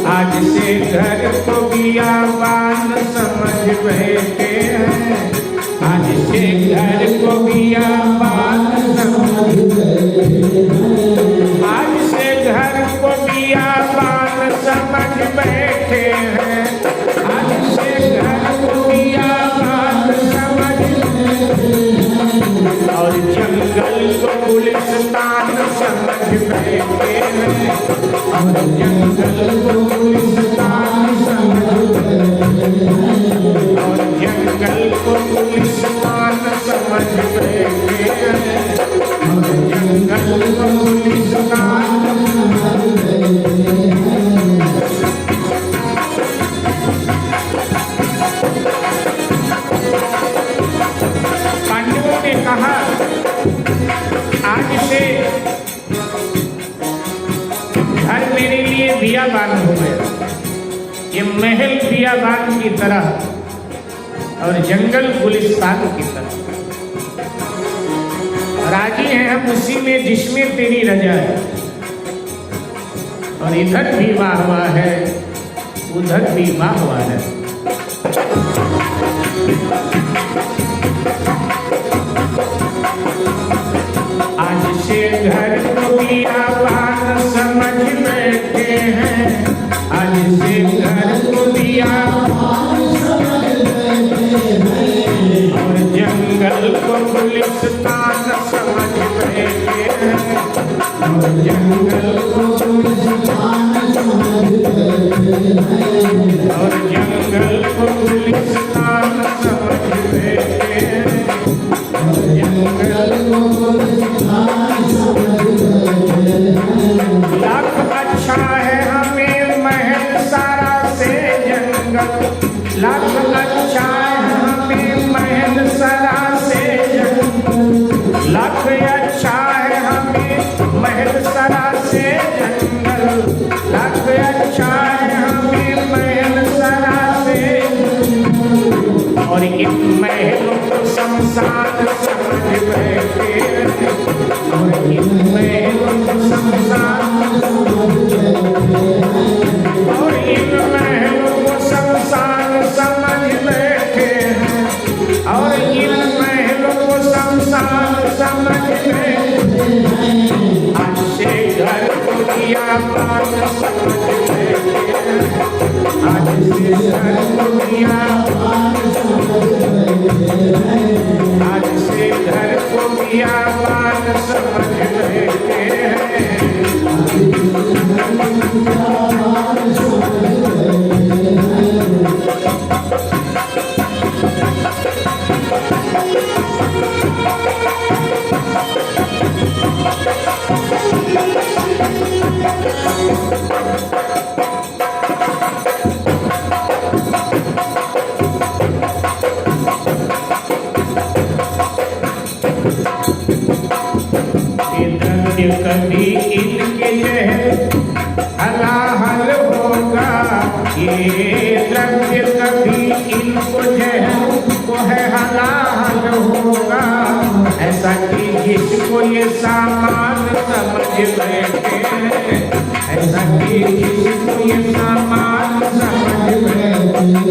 आज से घर को बियाबान समझ बैठे हैं। आज से घर को बियाबान समझ बैठे हैं। आज से घर को बियाबान समझ बैठे हैं। आज से घर को बियाबान समझ बैठे हैं। और जंगल को गुलिस्तान समझ बैठे हैं। और जंगल को गुलिस्तान समझ बैठे हैं। और जंगल को गुलिस्तान समझ बैठे हैं। और जंगल को गुलिस्तान समझ बैठे हैं। पांडवों ने कहा आज से घर मेरे लिए बियाबान हो गया, ये महल बियाबान की तरह और जंगल गुलिस्तान की तरह। राजी हैं हम उसी में जिसमें तेरी रजा है। और इधर भी वाह वाह है, उधर भी वाह वाह है। आज से घर को बियाबान समझ बैठे हैं। आज से घर को बियाबान समझ बैठे हैं। और जंगल को गुलिस्तान समझ बैठे हैं। और जंगल को गुलिस्तान समझ बैठे हैं। और जंगल को गुलिस्तान समझ बैठे हैं। और जंगल को गुलिस्तान समझ बैठे हैं। लाख अच्छा है हमें महल सारा से जंगल। लाख अच्छा है हमें महल सारा से जंगल। लाख अच्छा है हमें महल सारा से जंगल। लाख अच्छा है हमें महल सारा से जंगल। और इन महलों को शमशान समझ बैठे हैं। और इन महलों को शमशान समझ बैठे हैं। और इन महलों को शमशान समझ बैठे हैं। और इन महलों को शमशान समझ बैठे हैं। आज से घर को बियाबान समझ बैठे हैं। आज से घर को बियाबान समझ बैठे हैं। आज से घर को बियाबान समझ बैठे हैं। कभी इनके जहर हलाहल होगा। ये द्रव्य कभी इनको जहर को है हलाहल होगा। ऐसा कि जिसको ये सामान समझ बैठे हैं। ऐसा कि जिसको ये सामान समझ बैठे हैं।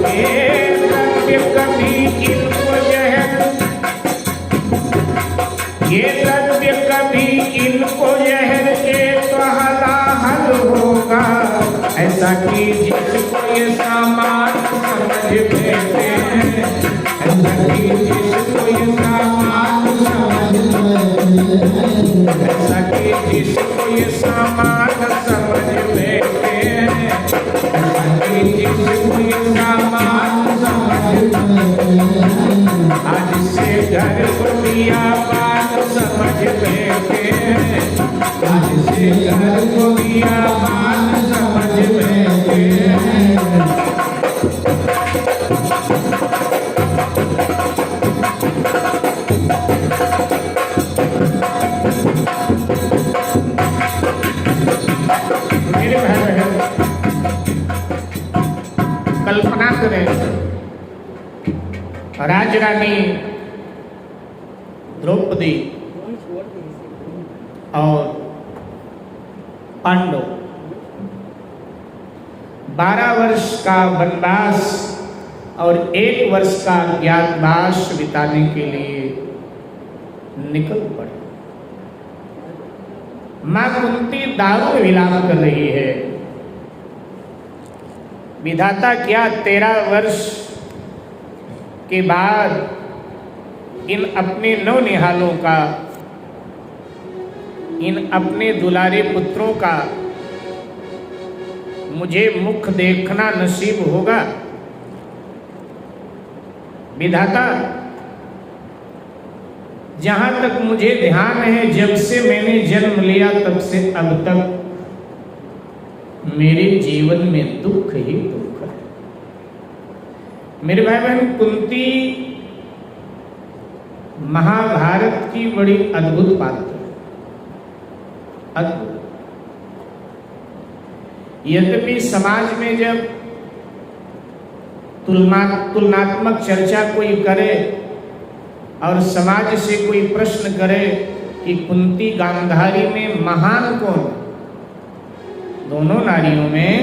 ये द्रव्य कभी इनको जहर, ये द्रव्य कभी इनको जहर के तो हलाहल होगा। ऐसा कि जिसको ये सामान समझ बैठे हैं। ऐसा कि जिसको ये सामान समझ बैठे हैं। ऐसा कि जिसको ये सामान समझ बैठे हैं। ऐसा कि जिसको ये सामान समझ बैठे हैं। आज से घर को बियाबान समझ बैठे हैं। आज से घर को बियाबान समझ बैठे हैं। मेरे भाई बहन कल्पना करें, राज रानी द्रौपदी और पांडव 12 वर्ष का वनवास और 1 वर्ष का अज्ञातवास बिताने के लिए निकल पड़े। मां कुंती दारू में विलाप कर रही है, विधाता क्या 13 वर्ष के बाद इन अपने नवनिहालों का, इन अपने दुलारे पुत्रों का मुझे मुख देखना नसीब होगा। विधाता जहां तक मुझे ध्यान है, जब से मैंने जन्म लिया तब से अब तक मेरे जीवन में दुख ही दुख है। मेरे भाई बहन, कुंती महाभारत की बड़ी अद्भुत पात्र है, अद्भुत। यद्यपि समाज में जब तुलनात्मक चर्चा कोई करे और समाज से कोई प्रश्न करे कि कुंती गांधारी में महान कौन, दोनों नारियों में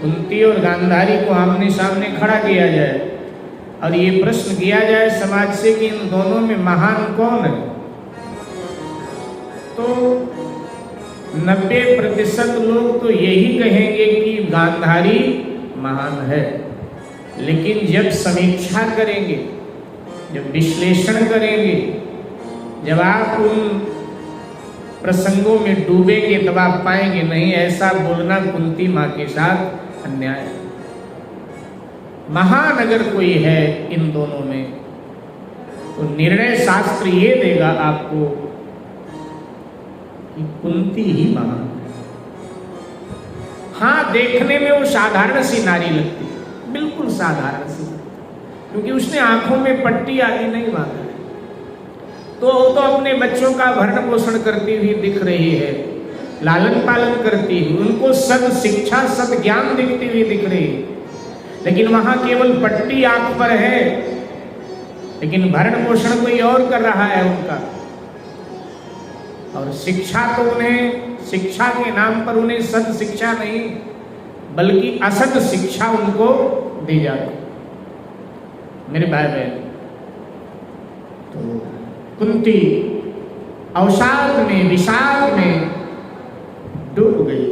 कुंती और गांधारी को आमने सामने खड़ा किया जाए और ये प्रश्न किया जाए समाज से कि इन दोनों में महान कौन है, तो 90% लोग तो यही कहेंगे कि गांधारी महान है। लेकिन जब समीक्षा करेंगे, जब विश्लेषण करेंगे, जब आप उन प्रसंगों में डूबेंगे तब आप पाएंगे नहीं, ऐसा बोलना कुंती माँ के साथ अन्याय है। महान अगर कोई है इन दोनों में तो निर्णय शास्त्र ये देगा आपको कि कुंती ही महान है। हाँ, देखने में वो साधारण सी नारी लगती है, बिल्कुल साधारण सी, क्योंकि उसने आंखों में पट्टी आदि नहीं बांधा है, तो वो तो अपने बच्चों का भरण पोषण करती हुई दिख रही है, लालन पालन करती हुई, उनको सद शिक्षा सद ज्ञान दिखती हुई दिख रही है। लेकिन वहां केवल पट्टी आंख पर है, लेकिन भरण पोषण कोई और कर रहा है उनका। और शिक्षा तो उन्हें, शिक्षा के नाम पर उन्हें सद शिक्षा नहीं बल्कि असद शिक्षा उनको दी जाती। मेरे भाई बहन, तो कुंती अवसाद में, विषाद में डूब गई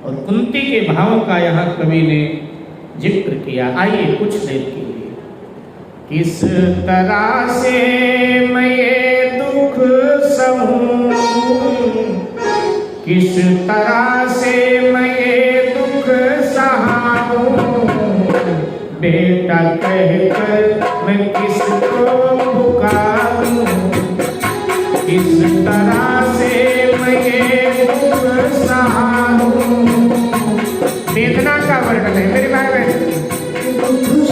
और कुंती के भावों का यहाँ कवि ने जिक्र किया। आइए कुछ देर के लिए, किस तरह से मैं ये दुख सहूं, किस तरह से मैं ये दुख सहाऊं, बेटा कहकर मैं किसको पुकारूं, किस तरह से मैं ये दुख सहाऊं। वेदना का वर्णन है मेरे भाई बहन।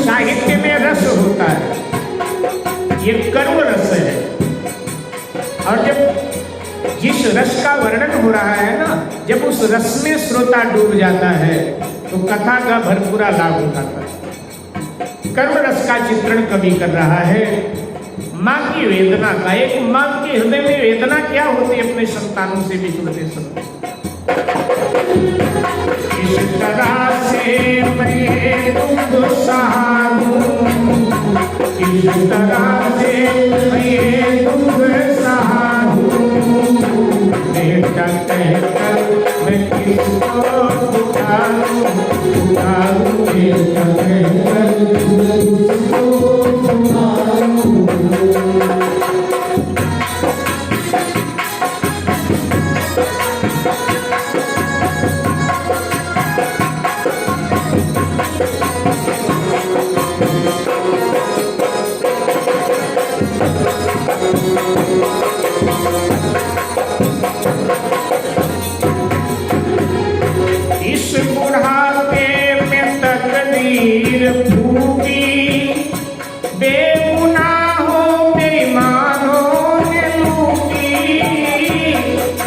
साहित्य में रस होता है, ये कर्म रस है, और जब जिस रस का वर्णन हो रहा है ना, जब उस रस में श्रोता डूब जाता है तो कथा का भरपूरा लाभ उठाता है। कर्म रस का चित्रण कवि कर रहा है, माँ की वेदना का। एक माँ के हृदय में वेदना क्या होती है अपने संतानों से बिछुड़ते समय। इस तरह से मैं दुख सहारूं, इस तरह से मैं दुख सहारूं, बेटा कहकर मैं किसको पुकारूं, पुकारूं, बेटा कहकर मैं किसको पुकारूं। इस बुढ़ापे में तकदीर फूटी, बेगुनाहों बेईमानों ने लूटी,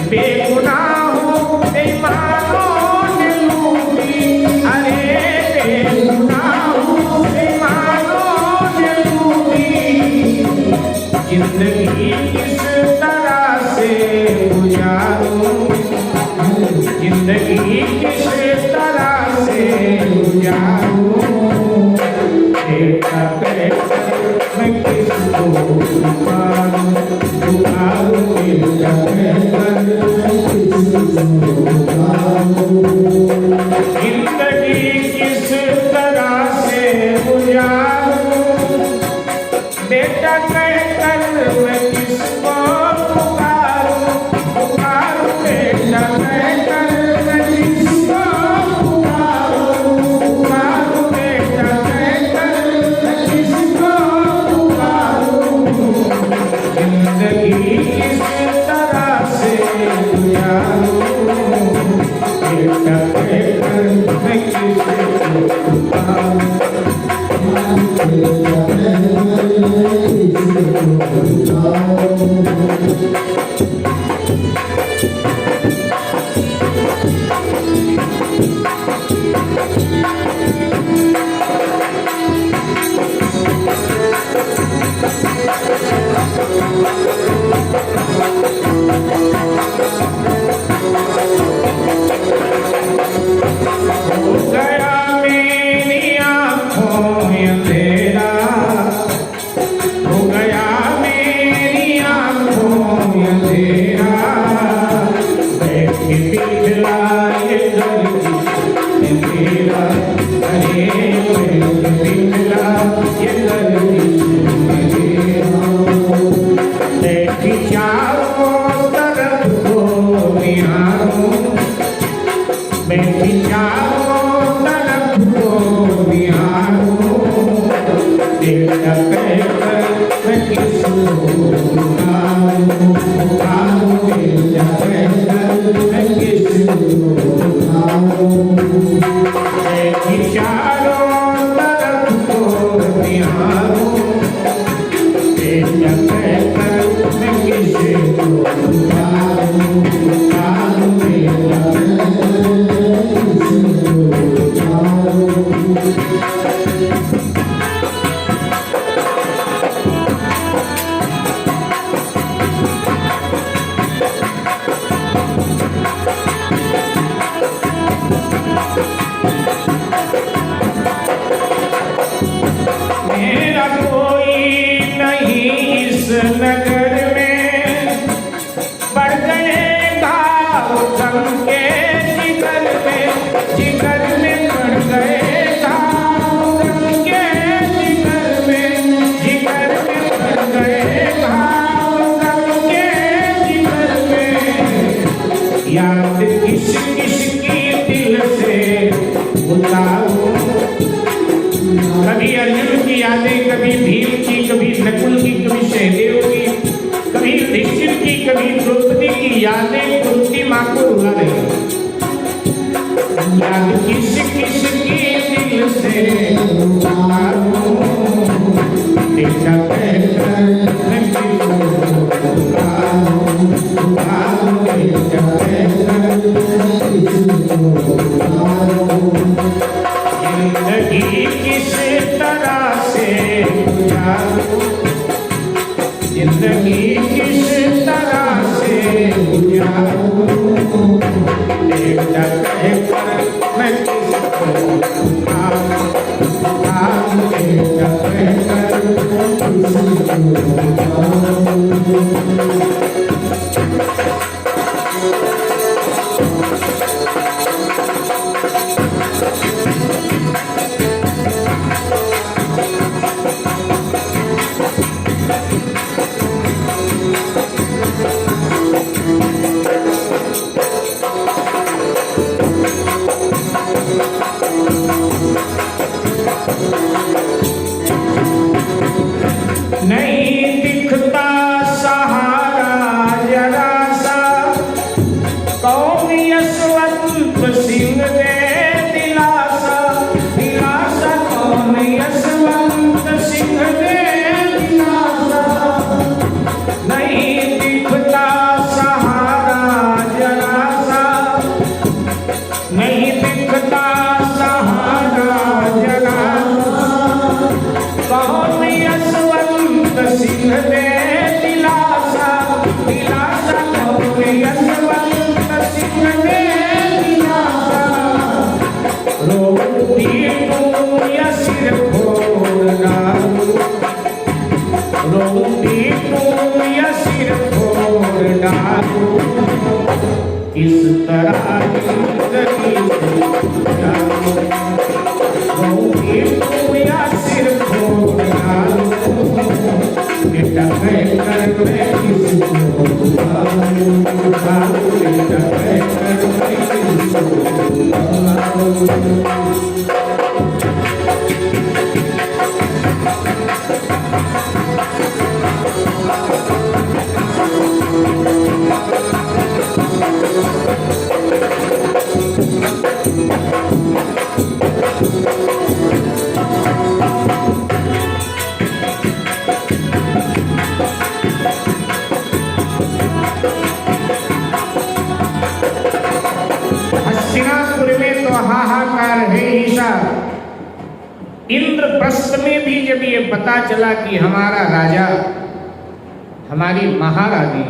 बेगुनाहों बेईमानों ने लूटी, अरे बेगुनाहों बेईमानों ने लूटी। जिंदगी किस तरह से गुजारूं, पिघला ये दर्द मेरा, अरे पिघला ये दर्द मेरा। देखी चारों तरफ को निहारूं, बैठी चारों तरफ को निहारूं, देखा कहकर मैं किसको पुकारूं, पुकारूं, देखा कहकर मैं किसको पुकारूं। बैठी चारों तरफ को निहारूं, देखा कहकर मैं किसको पुकारूं, पुकारूं, देखा मेरा कोई नहीं इस नगर में, बढ़ गए घाव गम के जिगर में, जिगर में बढ़ गए घाव गम के जिगर में, जिगर में बढ़ गए घाव गम के जिगर में। याद किस किस की दिल से बुलाऊं, कभी अर्जुन की यादें, कभी भीम की, कभी नकुल की, कभी सहदेव की, कभी युधिष्ठिर की, कभी द्रौपदी की यादें कुंती माँ को रुला रही। याद किस किस की दिल से पुकारूं, देखा कहकर मैं किसको पुकारूं, पुकारूं, देखा कहकर मैं किसको पुकारूं। जिंदगी किस तरह से गुजारूं, जिंदगी किस तरह से गुजारूं, देखा कहकर मैं किसको पुकारूं, पुकारूं, देखा कहकर मैं किसको पुकारूं। नहीं दिखता सहारा जरा सा, कौन यशवंत सिंह दे दिलासा, दिलासा कौन यशवंत सिंह दे दिलासा। नहीं दिखता सहारा जरा सा, नहीं दिखता सहारा जरा सा, कौन यशवंत सिंह दे दिलासा, दिलासा कौन यशवंत सिंह दे दिलासा। रोती तू या सिर फोड़ डालूं, रोती तू या सिर फोड़ डालूं, किस तरह जिंदगी जाऊं। रोती तू या सिर फोड़ डालूं, बेटा कहकर मैं किसको पुकारूं, पुकारूं, बेटा कहकर मैं किसको पुकारूं। हस्तिनापुर में तो हाहाकार है ही साहब। इंद्रप्रस्थ में भी जब ये पता चला कि हमारा राजा, हमारी महारानी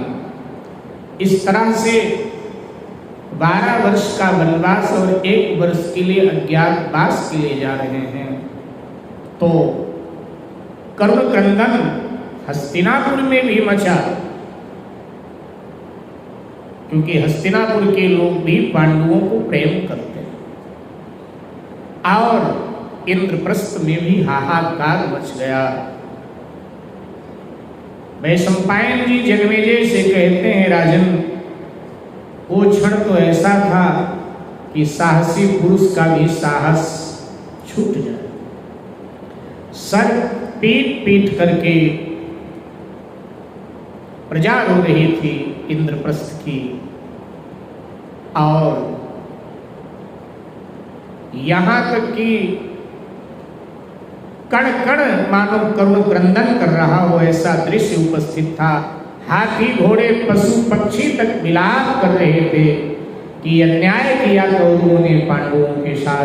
इस तरह से 12 वर्ष का वनवास और 1 वर्ष के लिए अज्ञातवास के लिए जा रहे हैं, तो करुणक्रंदन हस्तिनापुर में भी मचा क्योंकि हस्तिनापुर के लोग भी पांडवों को प्रेम करते हैं। और इंद्रप्रस्थ में भी हाहाकार मच गया। वैशंपायन जी जन्मेजय से कहते हैं, राजन वो क्षण तो ऐसा था कि साहसी पुरुष का भी साहस छूट जाए। सर पीट पीट करके प्रजा रो रही थी इंद्रप्रस्थ की, और यहां तक कि कण कण मानो करुण क्रंदन कर रहा हो ऐसा दृश्य उपस्थित था। हाथी घोड़े पशु पक्षी तक विलाप कर रहे थे कि अन्याय किया कौरवों ने पांडवों के साथ।